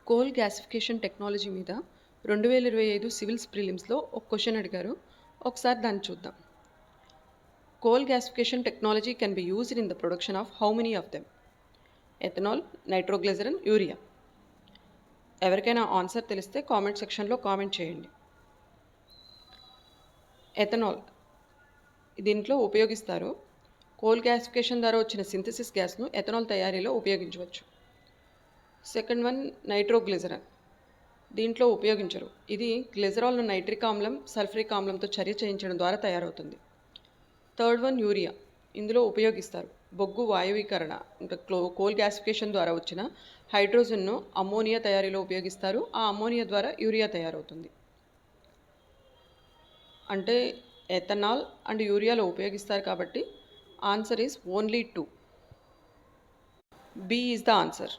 Coal gasification technology మీద 2025 civils ప్రిలిమ్స్లో ఒక question అడిగారు. ఒకసారి దాన్ని చూద్దాం. Coal gasification technology can be used in the production of how many of them? Ethanol, nitroglycerine, urea. ఎవరికైనా answer తెలిస్తే కామెంట్ సెక్షన్లో కామెంట్ చేయండి. ఎథనాల్ దీంట్లో ఉపయోగిస్తారు. కోల్ గ్యాసిఫికేషన్ ద్వారా వచ్చిన సింథసిస్ గ్యాస్ను ఎథనాల్ తయారీలో ఉపయోగించవచ్చు. సెకండ్ వన్ నైట్రోగ్లిజరిన్, దీంట్లో ఉపయోగించరు. ఇది గ్లిజరాల్ను నైట్రిక్ ఆమ్లం, సల్ఫ్రిక్ ఆమ్లంతో చర్య చేయించడం ద్వారా తయారవుతుంది. థర్డ్ వన్ యూరియా, ఇందులో ఉపయోగిస్తారు. బొగ్గు వాయువీకరణ ఇంకా కోల్ గ్యాసిఫికేషన్ ద్వారా వచ్చిన హైడ్రోజన్ను అమ్మోనియా తయారీలో ఉపయోగిస్తారు. ఆ అమ్మోనియా ద్వారా యూరియా తయారవుతుంది. అంటే ఎథనాల్ అండ్ యూరియాలో ఉపయోగిస్తారు కాబట్టి answer is only 2. B is the answer.